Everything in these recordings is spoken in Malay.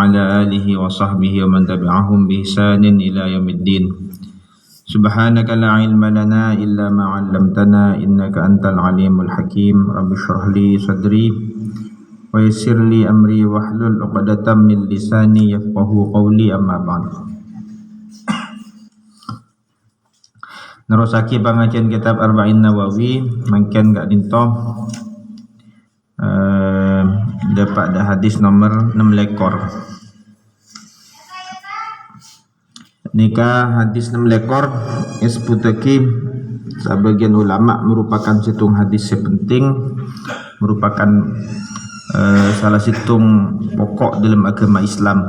وعلى آله وصحبه ومن تبعهم بإحسان إلى يوم الدين. سبحانك لا علم لنا إلا ما علمتنا إنك أنت العليم الحكيم. رب اشرح لي صدري ويسر لي أمري واحلل عقدة من لساني يفقهوا قولي. أما بعد. Nerusaki pengajian kitab Arba'in Nawawi mangken gak dinto dapat dah hadis nomor 6 lekor. Nikah hadis 6 lekor isbutaki sebagian ulama merupakan situng hadis sepenting, merupakan salah situng pokok dalam agama Islam.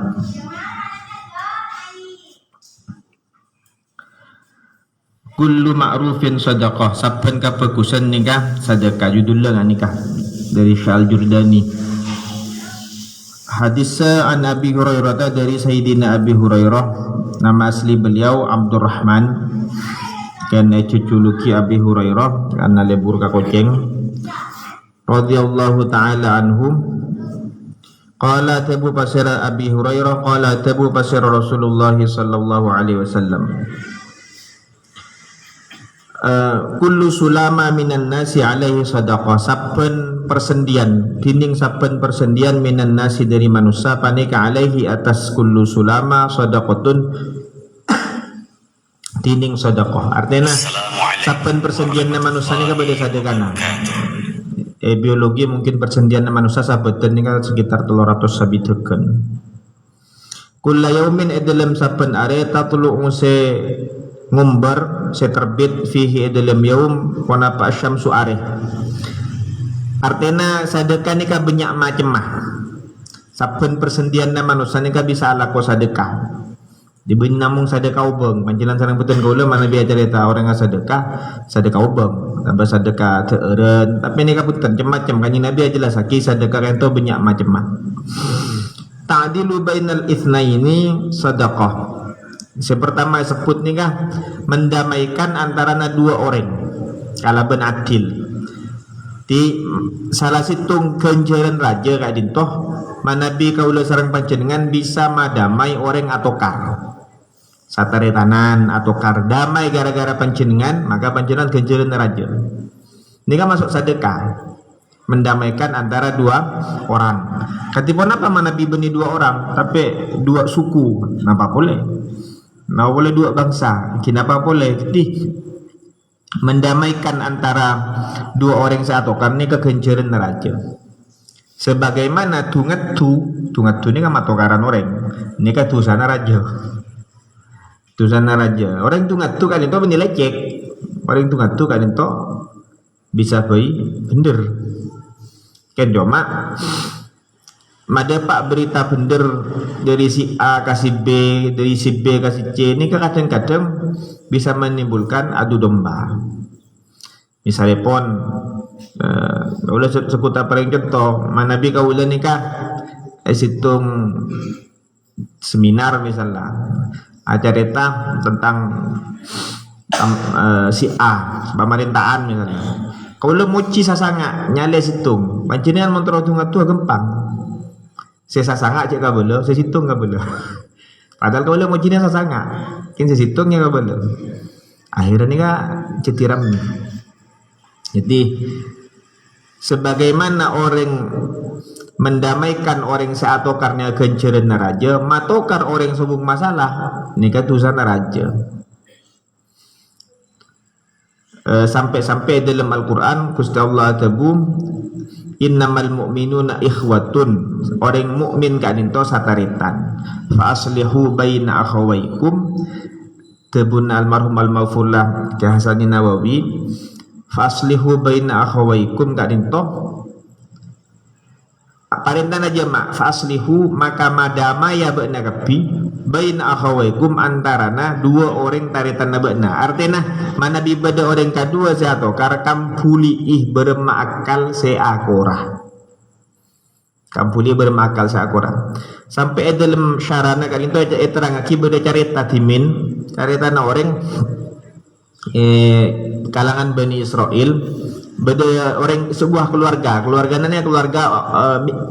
Kullu ma'rufin sadaqah, saben kabagusan nikah sedekah. Judulnya nikah dari Syal Jurdani. Hadis an Abi Hurairah, dari Sayyidina Abi Hurairah, nama asli beliau Abdurrahman, kena cuculuki Abi Hurairah karena lebur ka koceng, radhiyallahu taala anhu. Qala tabu pasira Abi Hurairah, qala tabu pasira Rasulullah sallallahu alaihi wasallam, kullu sulama minan nasi alaihi sadaqah, saben persendian dinding saben persendian minan nasi dari manusia panika alaihi atas kullu sulama sadaqatun dinding sadaqah. Artinya saben persendian manusia ni kepada sedekah. Biologi mungkin persendian manusia sabetan ni sekitar 300 sabitekan. Kulla yaumin dalam saben are tatlu se ngumbar seterbit fihi dalam yaum wana pa syamsu areh. Artinya sedekah ni ka banyak macam mah. Saben persendian na manusia ni ka bisa alako sedekah. Diberi namung sedekah ubeng. Panjilan sareng putun kaula mana biar cerita orang nga sedekah ubeng. Tambah sedekah teeren. Tapi ni ka putun macam-macam. Kanjeng Nabi jelas aki sedekah rento banyak macam mah. Ta'dilu bainal itsnaini sedekah. Pertama sebut nikah mendamaikan antara dua orang kalau ben adil. Di salah situng kenjaran raja kak dintoh manabi kaula sareng panjenengan bisa madamai orang atau kar satare tanan atau kar damai gara-gara panjenengan, maka panjenengan kenjaran raja. Nikah masuk sedekah mendamaikan antara dua orang. Katipun apa manabi beni dua orang tapi dua suku, kenapa boleh? Nah boleh dua bangsa, kenapa boleh? Jadi mendamaikan antara dua orang satu karena kegenceran raja. Sebagaimana tungat tu ini kan matokaran orang, ini kan tusana raja. Orang tungat tu kan itu menyelecek, orang tungat tu kan itu bisa bayi bener. Kan cuma Mada pak berita bener dari si A kasih B, dari si B kasih C, ini kadang-kadang bisa menimbulkan adu domba. Misalnya pon, ulah sebut apa yang contoh, mana bi kaulah nikah, situng seminar misalnya, acara tentang si A, pemerintahan misalnya. Kaulah moci sasanga, nyale situng, panjenengan montro tungat tua gempang. Saya sasanga cek kabelo, saya situng kabelo. Padahal kalau mau cina sasanga, kan saya situngnya kabelo. Akhirnya ni kak cetiram. Jadi sebagaimana orang mendamaikan orang seato karena kenceran raja, matokar orang sebung masalah, ni kak tusan raja. Sampai-sampai dalam Al-Quran Gusti Allah tabu innamal mu'minuna ikhwatun, orang mukmin kadinto sataritan. Fa aslihu baina akhawaikum, tebun almarhum al-maghfurlah Ki Hasan Nawawi. Fa aslihu baina akhawaikum kadinto parintan aja mak. Fa aslihu maka madama ya beuna kapi baina akhawaikum antarana dua orang taritan beuna. Artinya mana bibada orang kedua seato karekam pulih bermakal seakorah. Kampuli bermakal seakorah. Sampai dalam syarana kali itu aja terang aki beda carita timin carita na orang kalangan Bani Israel, beda orang sebuah keluarga nanya keluarga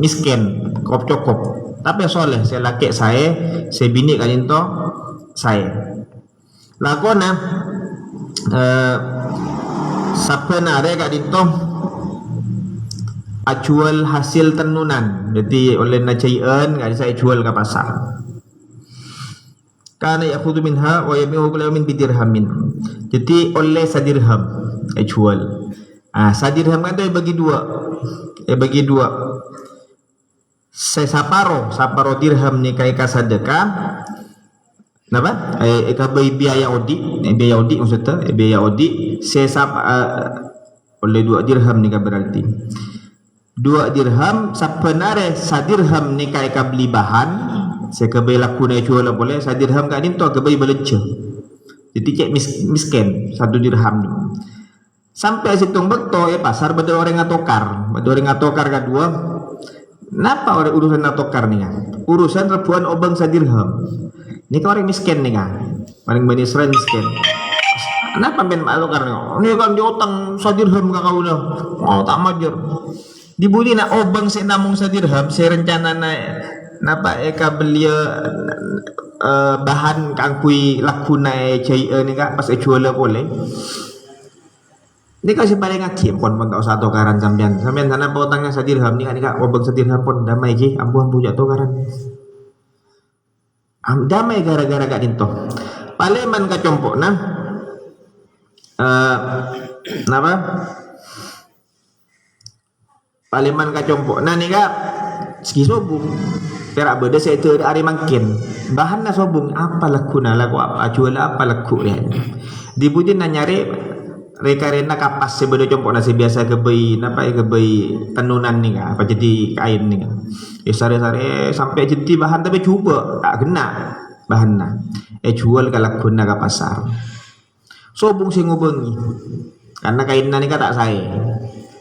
miskin, kop cokop. Tapi soleh saya laki saya bini kan itu saya. Lakona sapenare kat itu jual hasil tenunan. Jadi oleh nak caian kat saya jual ke pasar. Kana yakhudhu minha wa yabi'u kulla yawmin bidirhamin. Jadi oleh sadirham jual. Sadirham kan tu bagi dua. Saya saparo dirham ni kai ka sedekah. Napa? Ka biaya audit maksudnya, biaya audit saya oleh 2 dirham ni ka berarti. 2 dirham sapenare sadirham ni kai ka beli bahan, saya ka beli laku na jual boleh sadirham ka ni to ka beli belanja. Jadi cek miskin 1 dirham ni. Sampai situng beto pasar beda orang ngatokar kedua. Napa orang urusan ngatokar ni kan? Urusan rebuan obang sadirham. Ni kan orang miskin ni kan. Paling Bani Israel miskin. Kenapa ben ngatokar ni? Ni kan diotang sadirham ka kau dah. Oh tak majer. Dibuli nak obang saya namung sadirham, saya rencana na napa eka beli bahan kangkui laku naik cai ni kan pas jual boleh. Ini kasih paling ngaji pon tak usah tokaran sampean sana potangnya sadirham ni kan obeng sadirham pon damai ji ambu jak tokaran. Damai gara-gara gak dinto. Paleman ka compokna napa? Paleman ka compokna ni ka segi sobung. Perak beda saya tu hari makin. Bahan na sobung apa laku apa jual apa laku dia. Dibutin na nyari rekarena kapas sebeda compok nasi biasa kebei napa kebei tenunan ni kan apa jadi kain ni kan sare-sare sampai jadi bahan tapi cuba tak kena bahanna jual kalau guna ke pasar sobung sing ngobengi karena kainna ni tak saya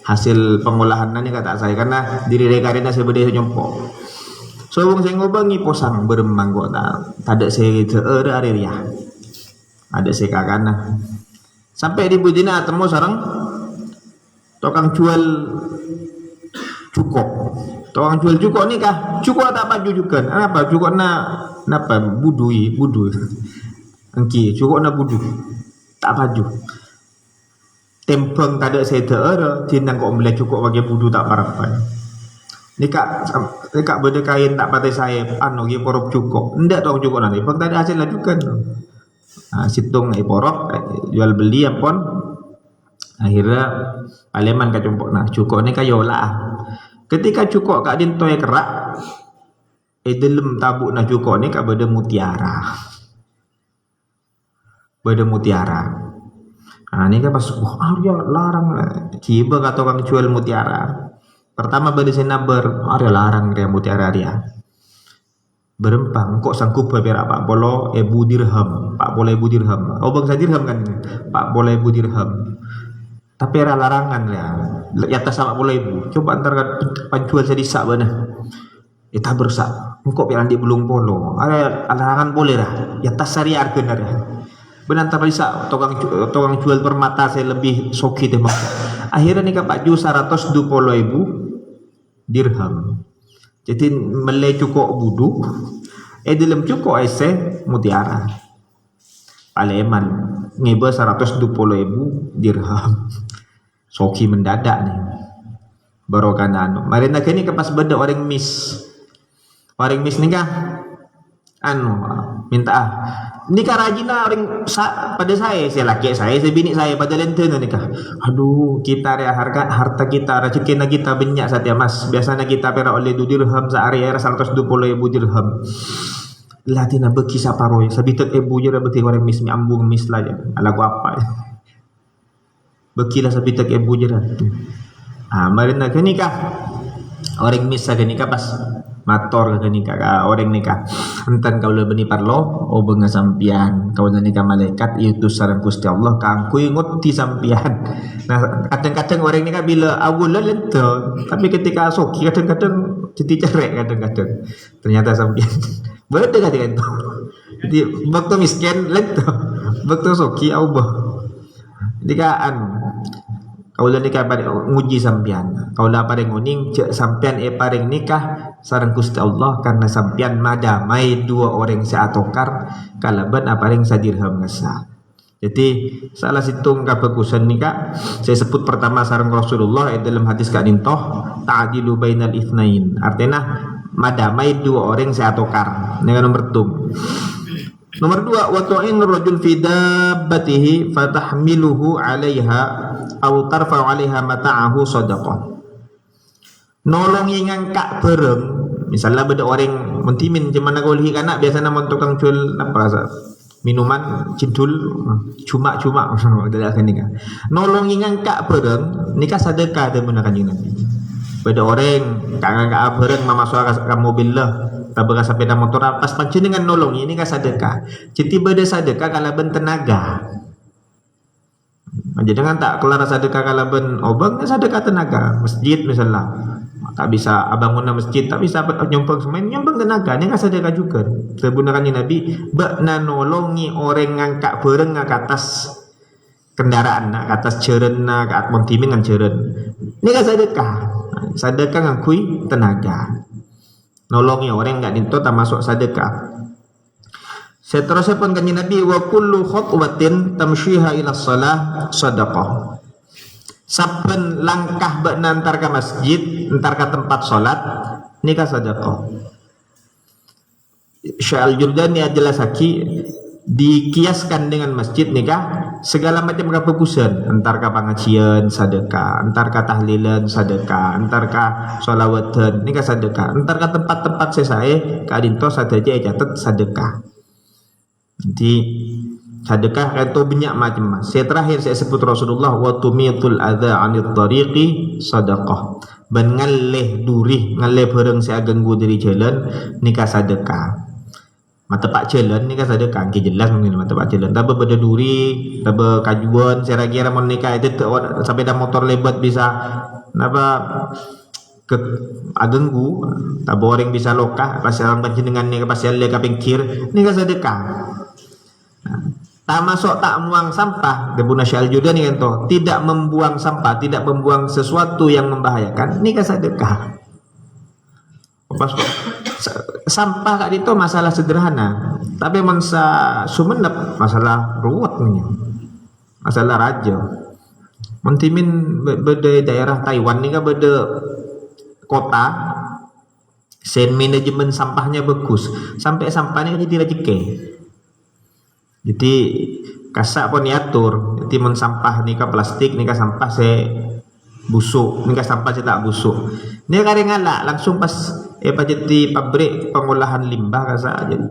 hasil pengolahan ni tak saya karena diri rekarena sebeda compok sobung sing ngobengi posang beremang kok tak ada saya area ada saya kakana sampai di Budina temu sarang tukang jual cukup. Tukang jual cukup ni kah? Cukup tak baju juga. Apa? Cukup napa? Budu. Angki, cukup na budu. Tak baju. Tempeng tak ada saya ter, tinang kok beli cukup bagi budu tak parapan. Nikak beda kain tak pakai saya anu gi porop cukup. Ndak tukang cukup nanti. Pang tak ada hasil lah juga. Situng naik porok jual beli apon akhirnya paleman ka compok nah cukup ni kayo lah ketika cukup kak dintoy kerak dalam tabuk nah cukup ni kak beda mutiara ni kan pas Arya larang ciba kata orang jual mutiara pertama beda senaber Arya larang dia mutiara dia berempang kok sanggup bayar Pak Bolo dirham Pak Bolo dirham obang sadirham kan Pak Bolo dirham tapi era larangan ya atas sama Bolo coba antar penjual saya disak benar kita bersak kok piran di belum polo ada larangan boleh lah ya atas syariat benar ya benar antar disak tukang jual permata saya lebih soki deh akhirnya nih Pak Ju 120.000 dirham jadi melai cukup budu dalam cukup ese mutiara paleman ngebe 120.000 dirham soki mendadak nih barokan anu mari nak ni ke pas beda orang miss ni kah anu minta ni kah rajina orang pada saya laki saya bini saya pada lenten ni kah aduh kita ya harta kita rezeki kita banyak saja mas biasanya kita pera oleh 2 dirham sehari era 120.000 dirham latih nak beki saparo sabitek ibu je dah beti orang mis ambung mis lah je ala gua apa bekilah sabitek ibu je dah mari nak nikah orang mis saja nikah pas mator ke nikah orang nikah enten kau le beni parlo benga sampian kau nikah malaikat itu sareng Gusti Allah kangku nguti sampian nah kadang-kadang orang nikah bila awal lento tapi ketika soki kadang-kadang jadi cerek kadang-kadang ternyata sampian beda kan itu jadi waktu miskin lento waktu soki Allah jadi kan Kaula nikah paring nguji sampean. Kaula paring nguning cek sampean paring nikah sareng Gusti Allah karena sampean madamai dua orang seatokar kalaban paring sadirham ngasa. Jadi salah situng kabagusan nikah saya sebut pertama sareng Rasulullah dalam hadis kadintoh ta'dilu bainal itsnain. Artinya madamai dua orang seatokar. Dengan nomor 2. Nomor 2, wa tu'in rajul fi dabbatihi fatahmiluhu 'alaiha aw tarfa'u 'alaiha mata'ahu shadaqah. Nolongi ngangkak bareng, misalnya beda orang mentimin gimana kau lihat anak biasanya mau tukang jual apa minuman cidul cuma-cuma ada akan nikah. Nolongi ngangkak bareng nikah sedekah dan menggunakan Nabi. Beda orang ngangkak bareng mama suara ke mobil lah tabrak sepeda motor pas panjenengan nolongi ini kan sedekah. Jadi beda sedekah kalau ben tenaga. Jangan tak kelar sedekah kalau ben obang sedekah tenaga. Masjid misalnya tak bisa bangun masjid, tak bisa nyompong semain nyompong tenaga, ini kan sedekah juga. Sebenarnya Nabi bakna nolongi orang ngangkak bareng ke atas kendaraan, ke atas jeren, ke atas montimin dengan jeren. Ini kan sedekah. Sedekah ngakui tenaga. Nolongi orang enggak dinto tak masuk sedekah. Seterusnya pun kanjeng Nabi wa kullu khutwatin tamshiha ila shalah sadaqah. Saben langkah bak nantar ke masjid, nantar ke tempat sholat, nikah sedekah. Syekh Al-Jurdani jelas lagi dikiaskan dengan masjid nikah segala macam kebagusan, antar ke pengajian sedekah, antar ke tahlilan sedekah, antar ke sholawatan nikah sedekah, antar ke tempat-tempat sesae kadinto sadaja catat sedekah. Jadi sedekah itu banyak macam. Saya terakhir saya sebut Rasulullah wa tumitul adza 'anil tariqi sedekah. Ben ngalih durih, ngalih bareng saya ganggu dari jalan nikah sedekah. Mata pak jalan nikah sedekah ki jelas mungkin mata pak jalan. Tapi beda duri, tapi kajuan saya kira mau nikah itu sampai dah motor lebat bisa napa ke agenggu, tapi orang bisa lokah pas orang panjenengan nikah pas le ka pinggir nikah sedekah. Tak masuk tak membuang sampah Debuna Syekh Al-Jurdani kan toh tidak membuang sampah, tidak membuang sesuatu yang membahayakan, ini kan sedekah. Sampah kak itu masalah sederhana, tapi mensa sumenep masalah ruwet nih, masalah raja. Mentimin beda daerah Taiwan nih kan beda kota, sen manajemen sampahnya bagus, sampai sampahnya jadi rezeki. Jadi kasak pun diatur. Jadi men sampah nikah plastik, nikah sampah saya busuk, nikah sampah saya tak busuk. Ini kadang ngalak langsung pas jadi pabrik pengolahan limbah kasak jadi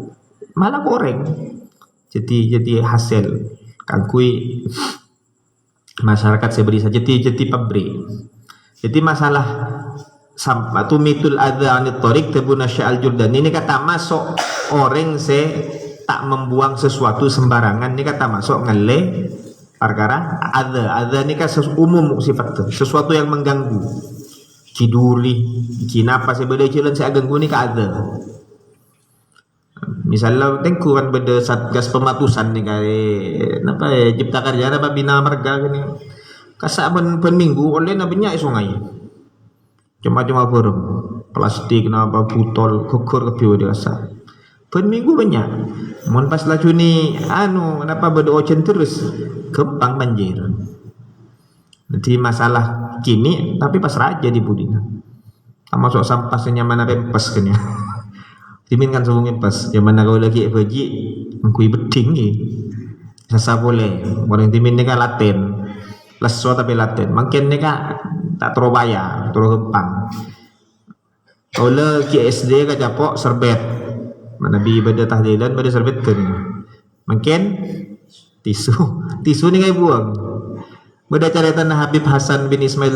malah goreng. Jadi hasil kangkui masyarakat saya beri saja jadi pabrik. Jadi masalah sampah tumitul adza anit thariq Debuna Syekh Al-Jurdani ini kata masuk orang saya tak membuang sesuatu sembarangan ini kata masuk ngele perkara ada ini kan umum sifat sesuatu yang mengganggu kiduli kinapa saya beda jalan saya ganggu ini kan ada misalnya tengku kan beda satgas pematusan nih kayak apa ya cipta kerja apa bina marga ini kasak pen minggu oleh nabinya sungai cuma burung plastik napa botol gugur ke biwa dewasa pen minggu banyak. Mohon pas laju ni kenapa berdoa terus kembang banjir. Jadi masalah kini tapi pas raja di budina. Masuk sampah senyaman pempes kenya. Timin kan sebung pempes. Zaman kau lagi baji ngkui beding ni. Sasa boleh. Orang timin ni kan laten. Leso tapi laten. Makin ni kan tak terobaya, tergempang. Kau lagi SD ke japok serbet. Mana bi beda tahlilan beda serbet kan mungkin tisu ni kai buang beda cerita Habib Hasan bin Ismail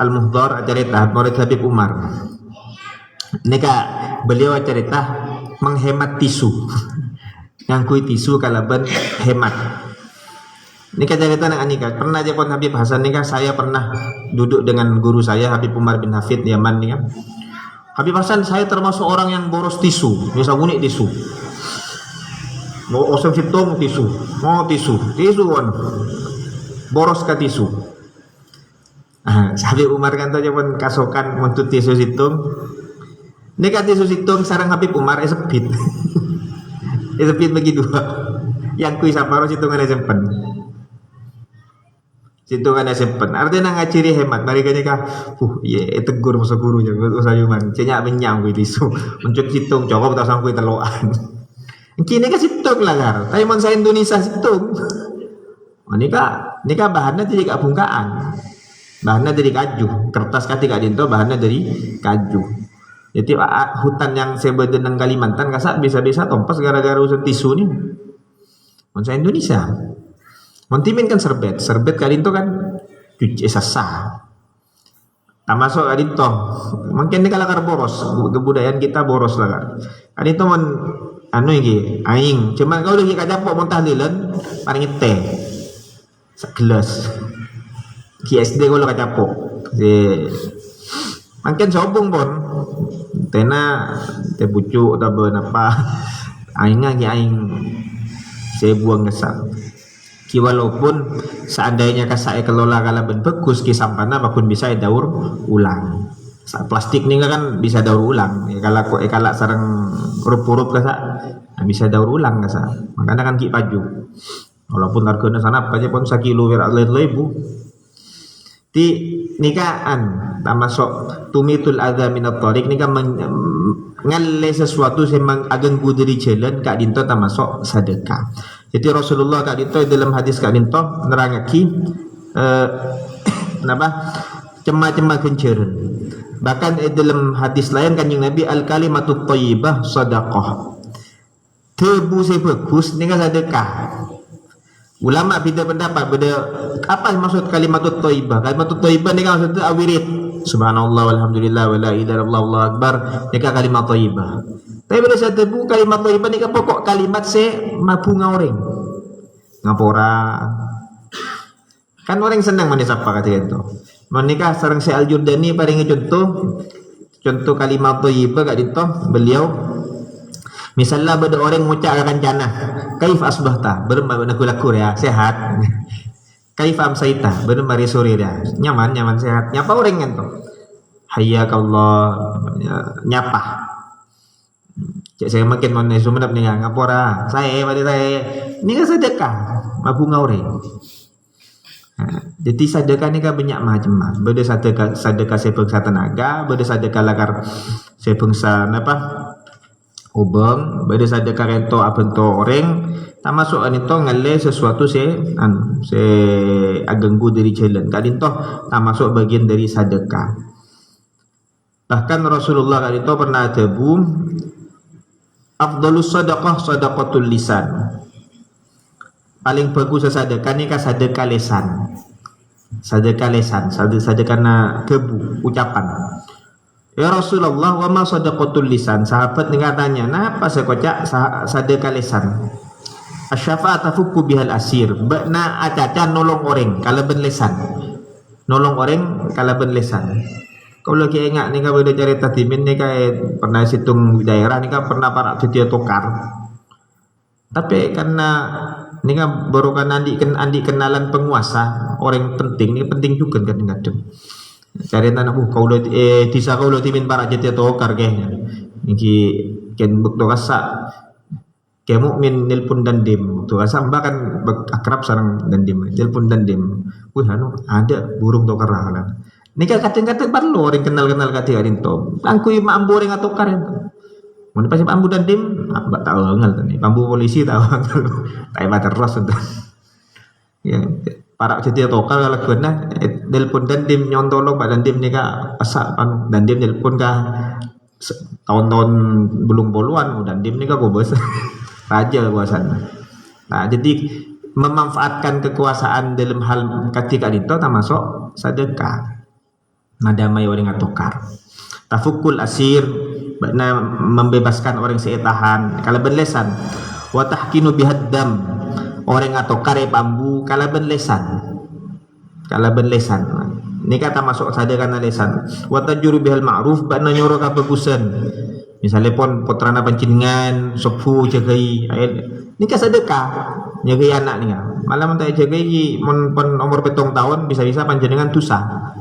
Al-Muhdar cerita murid Habib Umar ni beliau cerita menghemat tisu ngangkui tisu kalaban hemat ni cerita nang anika pernah aja pun Habib Hasan ni saya pernah duduk dengan guru saya Habib Umar bin Hafid di Yaman ni Habib Hasan saya termasuk orang yang boros tisu, biasa unik tisu. Mau oseng situng tisu, mau tisu kan. Boros ke tisu. Habib Umar kan tu pun kasokan untuk tisu situng. Ni kan tisu situng sarang Habib Umar sepit. Sepit bagi dua. Yang kui saparo situngan simpen. Situngan simpen. Artinya ngaciri hemat. Mereka ni kah, ye tegur musuh gurunya. Usah yuman. Cenyak benyang kui tisu. Untuk situng cokop atau sang kui teloan. Kini kan situng lah kar. Tapi mansa Indonesia situng. Ni kah bahannya jadi kabungkaan. Bahannya dari kaju. Kertas ketika dinto bahannya dari kaju. Jadi hutan yang sebedenang Kalimantan kasak bisa-bisa tompas gara-gara usaha tisu ni. Mansa Indonesia. Montimin kan serbet kali itu kan cuci sasa. Tak masuk kali itu. Mungkin ni kalau boros, kebudayaan kita boros lah kan. Kali itu anu iki aing. Cuma kau lagi kada pok muntah lilen, paling teh. Segelas. Ki SD kau lo kacapok. Mungkin sobong pun. Tena teh bucuk atau apa. Aing saya buang kesan. Ki walaupun seandainya kasai kelola kala ben bagus ki sampana bakun bisa daur ulang. Saat plastik ni kan bisa daur ulang. Kalau sarang rup-rup kasa bisa daur ulang kasa. Makanya kan ki paju. Walaupun harganya sana aja pun sakilo wir ribu. Di nikahan tak masuk tumitul adza minat tariq nikah ngalle sesuatu yang aganggu dari jalan kak dinto tak masuk sedekah. Jadi Rasulullah kak dinto dalam hadis kak dinto nerangaki kenapa cema-cema kenceran. Bahkan dalam hadis lain kanjeng Nabi al kalimatut thayyibah sedekah. Tebu bagus nikah sedekah. Ulama beda pendapat beda apa maksud kalimatut thayyibah. Kalimatut thayyibah ni kan maksudnya awirid. Subhanallah walhamdulillah wala ilaha illallah wallahu akbar. Ni kan kalimat thayyibah. Tapi pada saat itu kalimat thayyibah ni kan pokok kalimat se mabu ngoreng. Ngapora. Kan orang senang manis apa kata itu. Menikah sareng si Al-Jurdani paling contoh kalimat thayyibah kat itu beliau misalnya ada orang ngucap akan jannah, kaif asbahta, bermakna kulakur ya, sehat. Kaif amsaita, bermari sore ya, nyaman sehat. Nyapa orang kan tuh, hayyakallah, nyapa. Cek saya makin mana sumenap nih ngapora, saya pada saya, ini kan sedekah, mabunga orang. Jadi sedekah ni kan banyak macam. Beda sedekah saya bangsa tenaga, beda sedekah lakar saya bangsa apa? Ubang, beda sedekah rento abento orang, tak masuk anito ngalle sesuatu se aganggu dari jalan. Kadin toh tak masuk bagian dari sedekah. Bahkan Rasulullah kadito pernah tebu afdalus sedekah sedekatul lisan. Paling bagus sedekah ni kan sedekah lisan. Sedekah lisan, sedekah na kebu ucapan. Ya Rasulullah, wa ma sadaqatul lisan. Sahabat ni katanya, "Napa saya kocak sedekah lisan?" Asy-syafa'at tafukku bihal asir. Bakna acaca nolong orang kalau ben lisan. Nolong orang kalau ben lisan. Kalau lagi ingat ni kalau cerita timin ni kan pernah situng daerah ni kan pernah parak dia tokar. Tapi karena ni kan baru kan andi kenalan penguasa, orang penting ni penting juga kan kadang. Cari tanah kau lo tisa kau lo timin para jeti atau kargehnya niki ken bukto kasa kemu min nelpon dan dim tu kasa bahkan akrab sarang dan dim nelpon dan dim ada burung to karala nika kata-kata perlu orang kenal kata adin to angkui mambu orang atau karen mun pasti mambu dan dim mbak tahu ngal tadi mambu polisi tahu tai mata terus ya para jadi tokal kalau kena nelpon dan dim nyontolong pak dan dim ni ka pasak pan dan dim nelpon ka tahun-tahun belum puluhan dan dim ni ka bos raja kuasana. Nah jadi memanfaatkan kekuasaan dalam hal ketika itu termasuk sedekah. Madamai orang atokar. Tafukul asir makna membebaskan orang seetahan kalau berlesan wa tahkinu bihaddam orang atau kare bambu kalau berlesan ini kata masuk sedekah na lesan wa tajuru bihal ma'ruf bakna nyuruh kabagusan misalnya pon putrana pancingan sepuh jagai ini kan sedekah jagai anak ni malam tak jagai pon umur 7 tahun bisa-bisa panjenengan tusah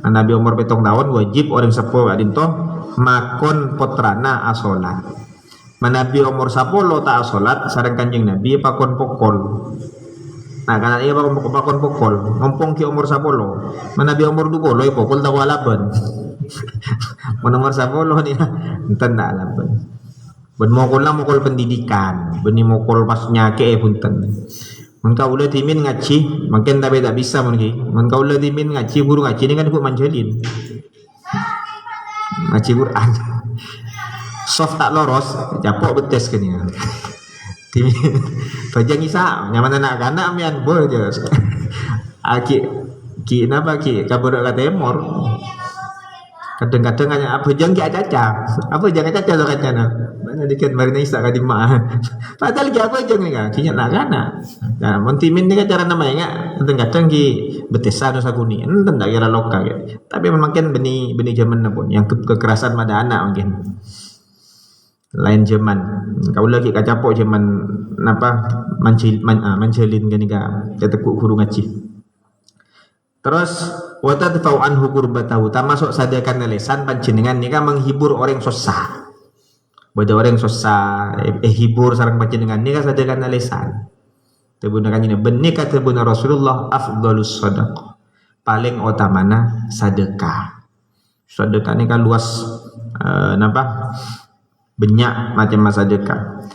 Nabi umur 7 tahun wajib orang sepuh adinto makon potrana asolat. Nabi umur 10 tak asolat sareng Kanjeng Nabi pakon pokol. Nah karena ia pakon pokol ngompong ki umur 10. Nabi umur 20 pokol tak walaban. Umur 10 ni enten tak alaban. Ben mokol lah mokol pendidikan, beni mokol pas nyake punten. Mengkau ulah timin ngaji, makin tapi tak bisa mungkin. Mengkau ulah timin ngaji, guru ngaji ni kan ikut manjalin. Ngaji Quran. Soft tak loros, capok betes kan ya. Timin, bajang isa, nyaman anak anak mian boleh je. Ki napa ki kabur kat temor. Kadang-kadang hanya apa jang ki caca, apa jang caca tu kacana. Mana dikit marina isa ka di mak. Padahal ki apa jang ni kan, ki nak kana. Nah, montimin ni kan cara namanya kadang-kadang ki betesa dosa kuni. Enten tak kira loka gitu. Tapi mungkin benih zaman pun yang kekerasan pada anak mungkin. Lain zaman. Kau lagi kacapok zaman apa mancelin gani ka ketekuk guru ngaji. Terus wata tafau anhu qurbatahu termasuk sadakan lesan panjenengan nika menghibur orang susah. Bada orang susah hibur sareng panjenengan nika sadakan lesan. Tebunakan ini benih kata benar Rasulullah afdhalus sadaqah. Paling utamana sedekah. Sedekah ni kan luas napa? Banyak macam sedekah.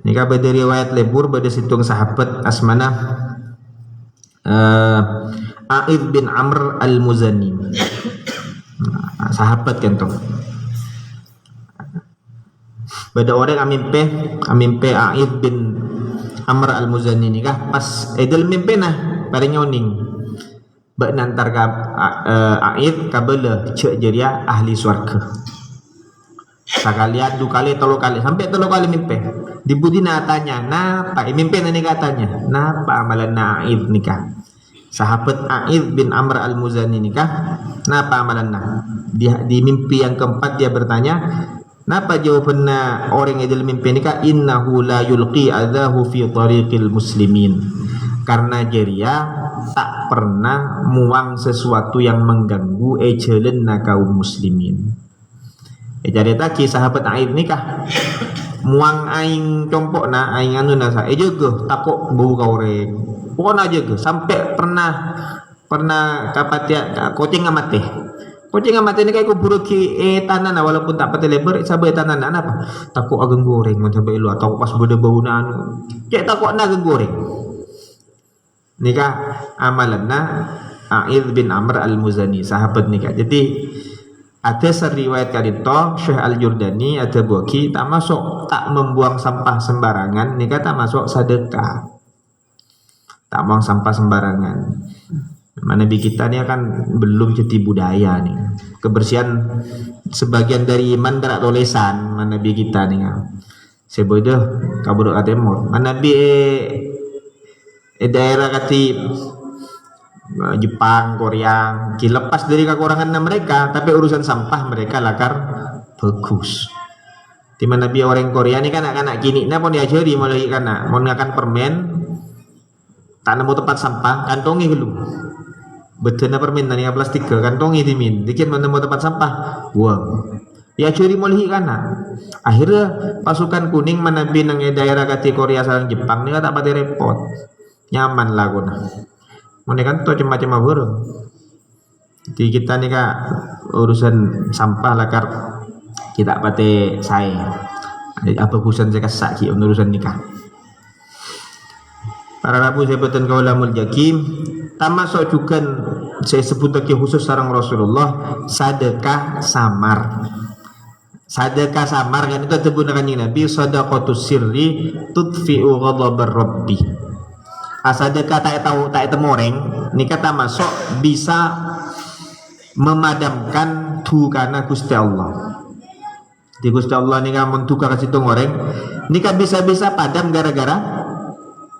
Nika beda riwayat lebur beda situng sahabat asmana A'id bin Amr al-Muzani. Sahabat kan tu. Beda orang amimpe A'id bin Amr al-Muzani ni kah pas edel mimpi nah paling nyoning. Bak nantar ka A'id kabela cek jeria ahli surga. Sekalian 2 kali 3 kali sampai 3 kali mimpi. Dibudina tanya, "Napa mimpi nani katanya? Napa amalan A'id nikah?" Sahabat A'id bin Amr al-Muzani nikah, napa amalanna? Di mimpi yang keempat dia bertanya, napa jawabannya orang yang dalam mimpi nikah? Innahu la yulqi adahu fi tariqil muslimin. Karena jeria tak pernah muang sesuatu yang mengganggu ejelenna kaum muslimin. Jadi taki sahabat A'id nikah muang aing compokna aing anu nasa juga takut bau kaureng. Pokoknya aja ke sampai pernah kapatia kucing amate. Kucing amate ni kayak kuburu ki tanah walaupun tak pati lebar sabai tanah apa? Takut ageng goreng macam belu atau pas beda bau anu. Cek takut nak ageng goreng. Nikah amalanna A'id bin Amr al-Muzani sahabat nikah. Jadi ada seriwayat kadito Syekh Al-Jurdani ada buaki tak masuk tak membuang sampah sembarangan nikah tak masuk sedekah. Tak buang sampah sembarangan. Nabi kita ni kan belum jadi budaya nih. Kebersihan sebagian dari iman berat tulisan Nabi kita nih. Sebodoh kabur ke timur. Nabi daerah kati Jepang, Korea, lepas dari kekurangan mereka, tapi urusan sampah mereka lakar bagus. Di mana Nabi orang Korea ni kan anak-anak kini, nah pun diajari mulai kana, mau ngakan permen. Tak nemu tempat sampah, kantongi dulu. Betulnya permen nani plastik ke kantongi dimin. Dikit nemu tempat sampah, buang. Ya curi mulai kana. Akhirnya pasukan kuning menabi nang daerah kati Korea sareng Jepang ni tak pati repot. Nyaman lah guna. Mana kan tu macam-macam burung. Jadi kita ni kak urusan sampah lakar kita pati saya. Apa urusan saya kasak ki urusan nikah. Para rabu sebatan kaulamul jakim termasuk juga saya sebut lagi khusus sarang Rasulullah sedekah samar. Sedekah samar kan itu tebunakan Nabi sadaqatus sirri tudfi'u ghadabar rabbi. Sedekah tak tahu tak temoreng ni kata masuk bisa memadamkan dukana Gusti Allah. Di Gusti Allah ni kan menduka kasih ngoreng ni kan bisa-bisa padam gara-gara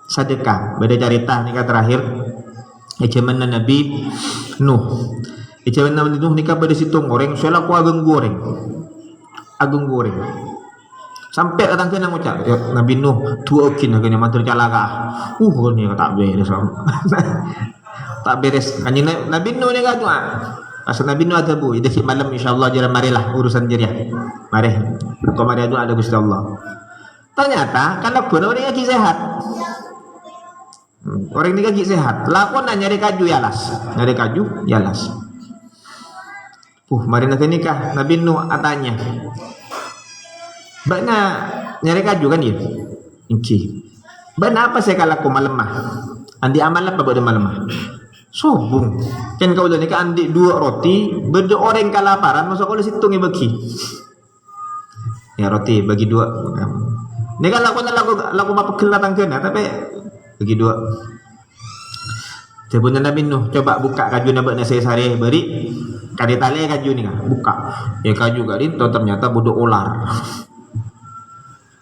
sedekah. Beda cerita nikah terakhir zaman Nabi Nuh. Zaman Nabi Nuh nikah pada situ goreng, saya laku ageng goreng. Sampai datang ke ngucap Nabi Nuh dua okin agaknya mantul calaka. Ni tak beres. Tak beres. Kanjeng Nabi Nuh ni kan Asal Nabi Nuh ada bu, idek malam insyaallah jalan marilah urusan jeriah. Mari. Kau mari ada Gusti Allah. Ternyata kalau pun orang lagi sehat. Orang ini lagi sehat. Lakon nyari kaju yalas. Nyari kaju yalas. Mari nak nikah. Nabi Nuh atanya. Bana nyari kaju kan dia? Inci. Bana apa saya kalau aku malemah? Andi amal apa pada malemah? Sobung. Kan kau dah nikah andi 2 roti, beda orang kelaparan masuk kalau situ ngebagi. Ya roti bagi 2. Ni kan laku mapekil datang kena tapi bagi 2. Sebenarnya Nabi Nuh coba buka kaju nak saya sehari beri kadi tali kaju ni kan buka. Ya kaju kali tu ternyata bodoh ular.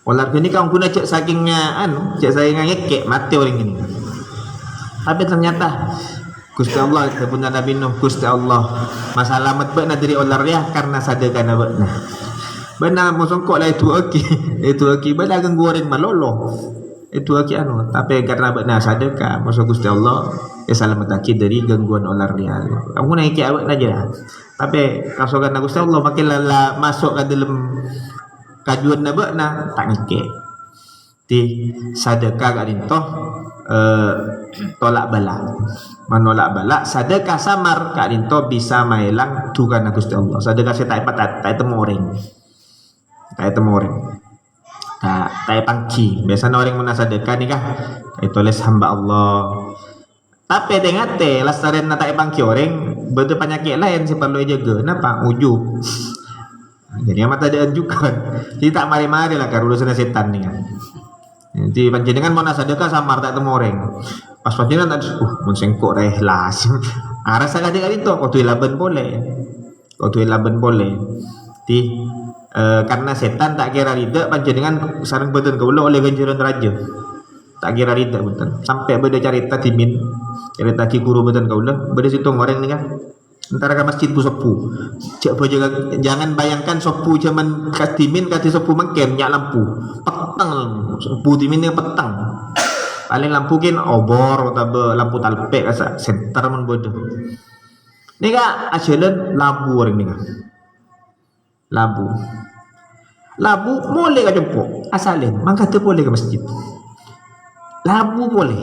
Ular ni kan guna cek sagingnya cek sagingnya ngekek mati orang ini. Tapi ternyata Gusti Allah sebenarnya Nabi Nuh Gusti Allah masalah matbana dari ular ya karena sadaqah nabana. Benar musongkok lah itu okey benar ganggu orang malolo. Itu okey tapi karena benar sadaqah masuk Gusti Allah selamat dari gangguan ular dia. Kamu naik awak aja. Tapi kasokan Gusti Allah makin lala masuk ke dalam kajuan nabana tak ngekek. Di sadaqah kat dintoh tolak bala menolak bala sedekah samar kak dinto bisa mailang tugan Gusti Allah sedekah saya tak temu orang tak pangki biasanya orang mana sedekah ni kah tulis hamba Allah tapi tengok lastaren tak pangki orang betul penyakit lain si perlu jaga kenapa ujub jadi amat ada anjukan jadi tak mari-mari lah kan urusan setan ni kan. Nanti panjenengan mau sedekah samar tak temu orang. Pas panjenengan tadi, mun sengkok rehlas. Rasa kadang-kadang itu kau tu laban boleh. Ti karena setan tak kira rida panjenengan sareng betul kau oleh ganjaran raja. Tak kira rida betul. Sampai beda cerita timin, cerita ki guru betul kau lah. Beda situ orang ni kan. Antara ke masjid bu sopu cek jangan bayangkan sopu zaman katimin kati sopu mengkem nyak lampu petang sopu timin ni petang paling lampu kin obor atau lampu talpek asa center man bodoh ni ka asyelen labu orang ni labu boleh ka jemput asalin mangkata boleh ke masjid labu boleh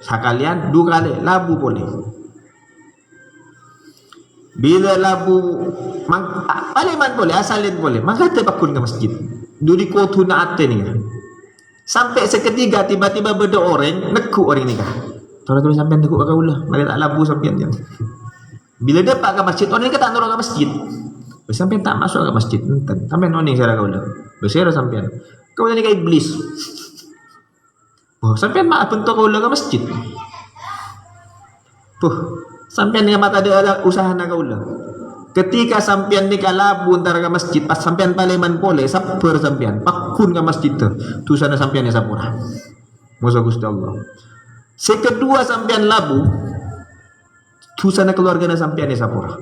sekalian 2 kali labu boleh. Bila labu paliman boleh asalin boleh maka terpakun ke masjid duri kotu na ate ni sampai seketika tiba-tiba beda orang nekuk orang ni kah tolong sampean nekuk kau lah mari tak labu sampean jam bila dapat ke masjid orang ni tak nurut ke masjid sampean tak masuk ke masjid enten sampean noning saya kau lah besar sampean kau ni kayak iblis sampean mak bentuk kau lah ke masjid sampean ni mata ada usaha nak kau lah. Ketika sampean ni kalabu antara ke masjid, pas sampean paleman pole, sabar sampean, pakun ke masjid tu sana sampean ni sapura. Musa Gusti Allah. Sekedua sampean labu, tu sana keluarga na sampean ni sapura.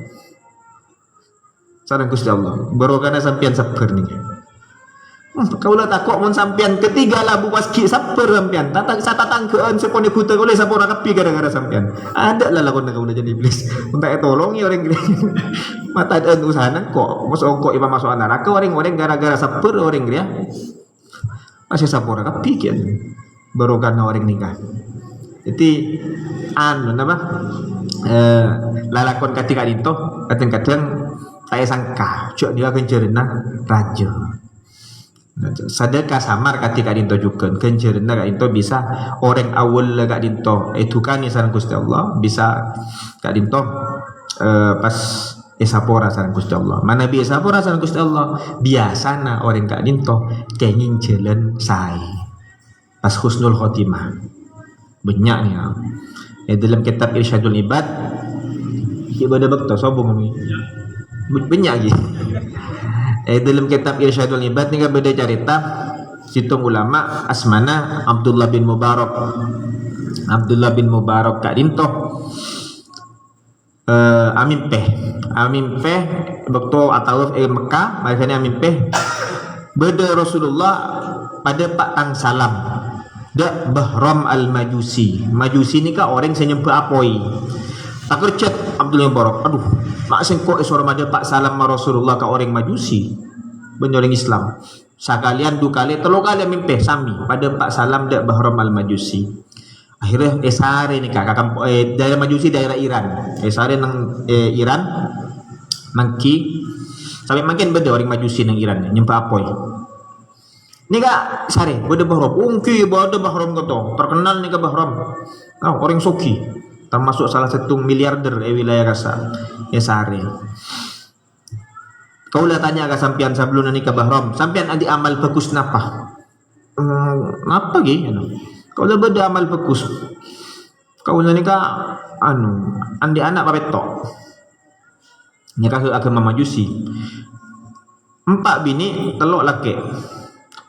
Sana Gusti Allah. Barokana sampean sabar ni. Kau lah takut mun sampean ketiga labu paski saper sampean tatang kean sepone buta oleh sapora kapi gara-gara sampean ada lah lakon kau jadi iblis untuk tolongi orang gini mata dan usaha kok masuk kok iba masuk neraka orang gara-gara saper orang dia masih sapora kapi kian baru karena orang nikah jadi nama lalakon ketika itu kadang-kadang saya sangka cok dia kencerna raja sedekah samar ketika dinto juga kencerna kak dinto bisa orang awal kak dinto itu kan sareng Gusti Allah bisa kak dinto pas esapora sareng Gusti Allah mana biasa esapora sareng Gusti Allah biasana orang kak dinto kenging jalan sai pas husnul khotimah banyak nih dalam kitab Irsyadul Ibad ibadah bakto sobong kami banyak lagi dalam kitab Irsyadul Ibad ni kan beda cerita situng ulama asmana Abdullah bin Mubarak kak dinto amin peh doktor atau Mekah makanya amin peh beda Rasulullah pada Pak Tang Salam dak Bahram al Majusi ni kan orang senyempa apoi Tak kerjat Abdullah bin Barak. Aduh, mak sengkok suara mada Pak Salam ma Rasulullah ka orang Majusi. Benyoring Islam. Sakalian dua kali, telu kali mimpi sami pada Pak Salam dak Bahram al Majusi. Akhirnya esare ni kak daerah Majusi daerah Iran. Esare nang Iran mangki sampai makin beda orang Majusi nang Iran nyempa apoi. Ni kak sare beda Bahram. Ungki beda Bahram kata. Terkenal ni kak Bahram. Orang Soki. Termasuk salah satu miliarder wilayah Gaza. Esare. Kau lah tanya ke sampian sebelum ni ke Bahram, sampian ada amal bagus napa? Apa ge? Kau lah beda amal bagus. Kau lah ni ka andi anak papetok. Ni ka agama Majusi. 4 bini, telok laki.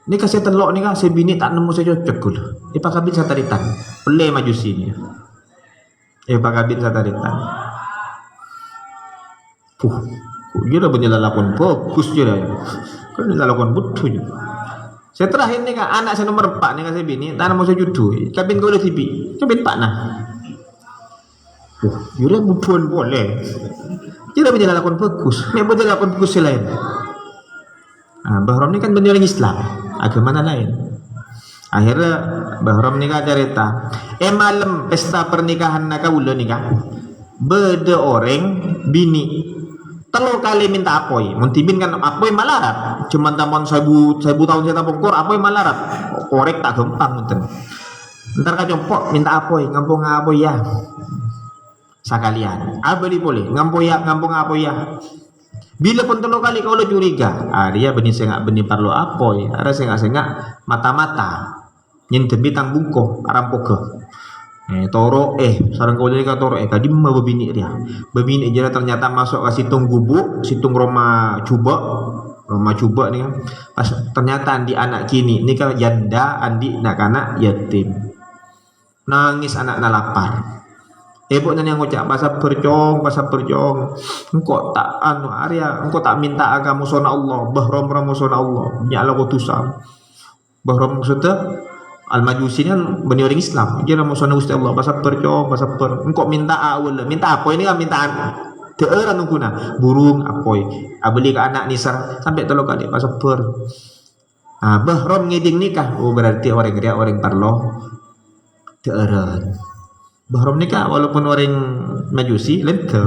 Ni ka saya telok ni ka saya bini tak nemu saya cocok kul. Ipa kabin sataritan. Pelai Majusi ni. Ipa kabin sataritan. Dia dah punya lalakon fokus je dah. Kan lalakon butuh je. Saya terakhir ni kan anak saya nomor 4 ni kan saya bini tak nak mau saya judu. Kabin kau dah tipi. Kabin pak nah. Dia dah butuhan boleh. Dia dah punya lalakon fokus. Ni punya lalakon fokus lain. Bahram ni kan benda orang Islam. Agama lain. Akhirnya Bahram ni kan cerita. Malam pesta pernikahan nak kaula ni kan. Beda orang bini. Telu kali minta apoi, muntibin kan apoi malarat. Cuman taman 1000 tahun saya pungkur apoi malarat. Korek tak gampang nten. Ntar ka jompok minta apoi, ngampung apoi ya. Sakalian. Beli boleh, ngampung apoi ya. Bila pun telu kali kau lo curiga, dia benih sengak benih parlo apoi, ada sengak mata-mata. Nyen bintang bungko arampoke. Toro sarang kau jadi toro tadi mah bebini dia ternyata masuk ke situng gubuk situng Roma cuba nih kan pas ternyata di anak kini ini kan janda andi nak anak yatim nangis anak lapar ibu nanya ngucap pasal perjong engkau tak Arya engkau tak minta agama sona Allah bahram sona Allah nyala kutusam bahram maksudnya Al-Majusi ni bani orang Islam. Dia nama sunnah Gusti Allah pasal engkau minta minta apa ini kan minta teeran nungkuna burung apoi. Beli ke anak nisar sampai telu kali pasal Bahram ngiding nikah. Berarti orang dia orang parlo teeran. Bahram nikah walaupun orang Majusi lente.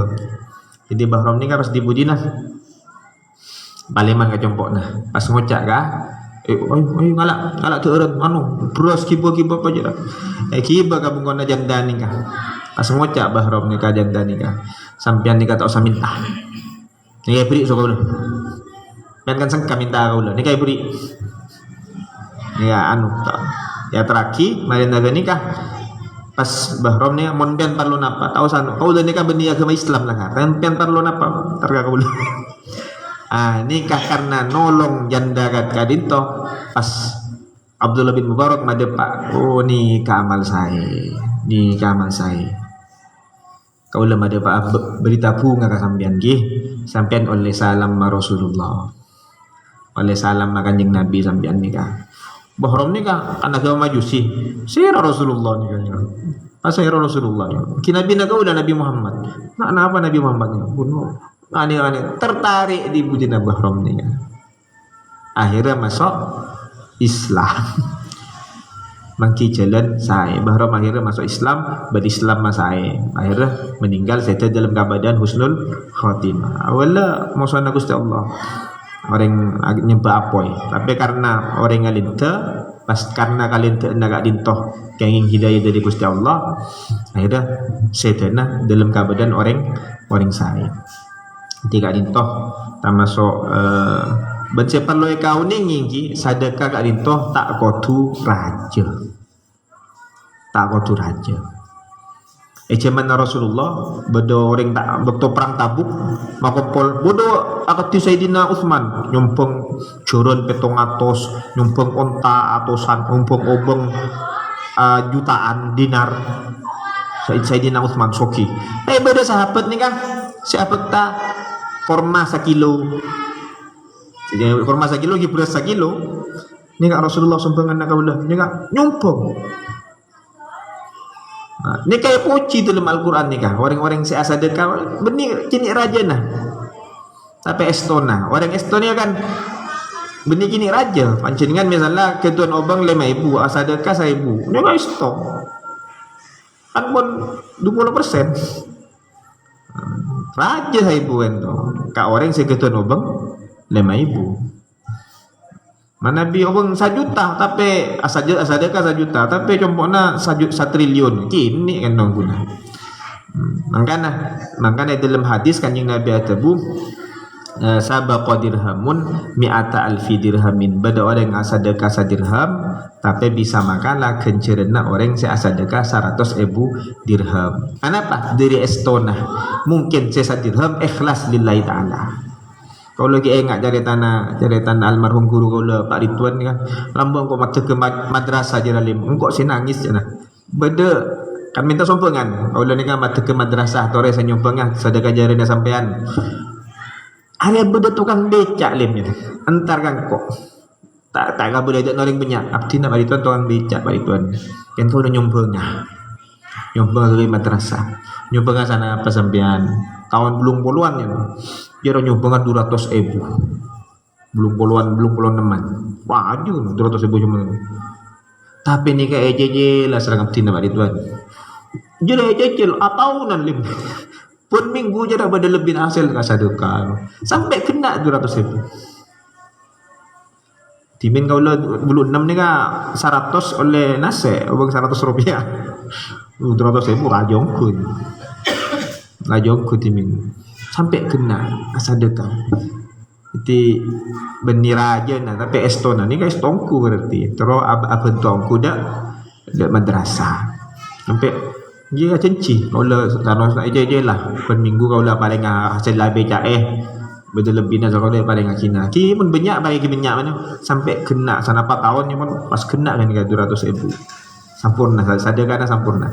Jadi Bahram nikah pas dibudinah. Baleman ka compok nah. Pas ngocak kah? Ngalak teeren beras kiba apa je dah. Kiba ka bungon janda ni kah. Pas ngocak Bahram ni ka janda ni kah. Sampian ni tak usah minta. Ni kaya beri so kau lah. Pian kan sengka minta kau lah. Ni kaya beri. Ni ya tak. Ya terakhir mari naga nikah. Pas Bahram ni mon pian parlo napa. Tahu san kau dah nikah beni agama Islam lah kan. Pian parlo napa. Terka kau lah. Nikah karena nolong janda kadinto pas Abdullah bin Mubarak madepak ni kamal saya kau lemah depak berita bunga ka sampean sampean oleh salam Rasulullah oleh salam kanjeng Nabi sampean nikah Bahram nikah anak agama Majusi saya Rasulullah nikah saya Rasulullah kinabi na kau Nabi Muhammad apa Nabi Muhammadnya bunuh aneh-aneh tertarik di bujina Bahram ni kan. Akhirnya masuk Islam. Mangki jalan saya Bahram akhirnya masuk Islam, berislam masai. Akhirnya meninggal saya dalam keadaan husnul khatimah. Awalnya maksudna Gusti Allah. Orang nyembah apoi, tapi karena orang ngalinta karena kalian nak dintoh kenging hidayah dari Gusti Allah, akhirnya saya dalam keadaan orang saya. Tiga dintoh termasuk baca perlu kau ni nginggi sedekah kat dintoh tak kotu raja zaman Rasulullah bedo orang tak betul perang Tabuk makopol bodo akati Sayyidina Utsman nyumpeng joron 700 nyumpeng onta atusan nyumpeng obeng jutaan dinar Sayyidina Utsman Soki beda sahabat ni kan sahabat tak korma 1 kilo. Jadi korma 1 kilo, beras 1 kilo. Ini kak Rasulullah sumbangan nak kaulah. Ini kak nyumpung. Ni kayak puji tu dalam Al-Quran ni kah. Orang-orang si sedekah benih kini raja nah. Tapi Estona, orang Estonia kan benih kini raja. Pancingan misalnya ketuan obang 5.000, sedekah 1.000. Ni kan Esto. Kan pun 20%. Raja 1.000 kan tu. Kak orang si ketuan obang 5.000. Mana bi orang 1 juta tapi sedekah 1 juta tapi compokna 1 triliun kini kan dong guna. Makanya dalam hadis kanjeng Nabi atabu sabaqa dirhamun mi'ata alfi dirhamin. Bada orang yang sedekah 1 dirham tapi bisa makanlah kencerna orang yang sedekah 100.000 dirham. Kenapa? Dari Estona. Mungkin 1 dirham ikhlas lillahi ta'ala. Kau lagi ingat cerita almarhum guru kau lah Pak Ridwan kan, lambang kau macam ke madrasah je lalim, engkau si nangis je nah. Beda kan minta sumpengan, kau lah ni kan macam ke madrasah, tore saya nyumpeng sedekah jari dah sampean. Ada beda tukang becak lim je, entar kan kok. Tak kau boleh ada orang banyak. Abdi nak Pak Ridwan tukang becak Pak Ridwan, kan kau dah nyumpengnya, nyumpeng dari madrasah, nyumpeng sana apa sampean. Tahun belum puluhan ya, dia orang nyumbang 200.000, belum puluhan teman, wah aja 200.000 cuma. Tapi ni kayak EJJ lah serang abdi nama Ridwan. Jadi EJJ atau nalim, pun minggu je dah pada lebih hasil sedekah, sampai kena 200.000. Timin kau lah belum 6 ni kan 100 oleh nasi, abang 100 rupiah, 200.000 rajongkun. Lajong ku timin sampai kena sedekah. Itu benih raja nah, tapi Estona ni kan Estongku berarti. Terus apa tongku dak madrasah. Sampai dia cenci. Kau lah tanos nak je lah. Per minggu kau lah paling hasil lebih cae. Betul lebih nak kau lah paling kina. Ki pun banyak bagi banyak mana sampai kena sana 4 tahun ni pun pas kena kan 200.000. Sampurna sedekah dah sampurna.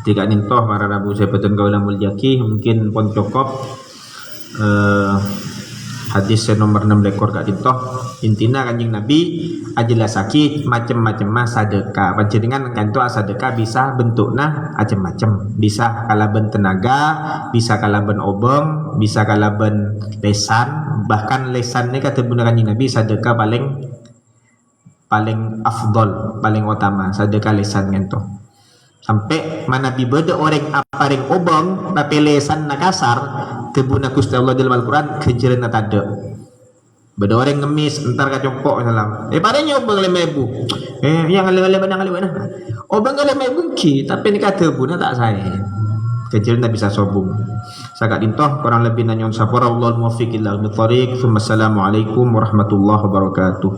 Tiga nintoh para rabu saya petun kaulah mulyaki mungkin pun cukup hadis nomor 6 lekor kak nintoh intina kanjing Nabi ajelasaki macam-macam sedekah panjenengan kan tu sedekah bisa bentuknya macam-macam, bisa kalaban tenaga, bisa kalaban obong, bisa kalaban lesan, bahkan lesan ni kata bunda kanjing Nabi sedekah paling afdol, paling utama sedekah lesan kan tu. Sampai mana bibada orang aparing obong tapi lesan nak kasar kebuna Gusti Allah dalam Al-Quran kejaran nak ada. Beda orang ngemis entar kacongkok salam. Padanya obong 5.000. Yang ngale-ngale benang ngale mana? Obong 5.000 ki tapi ni kata buna tak saya. Kejaran tak bisa sobung. Sakat dintoh kurang lebih nanyon sapura Allahul muwaffiq ila al-thariq. Assalamualaikum warahmatullahi wabarakatuh.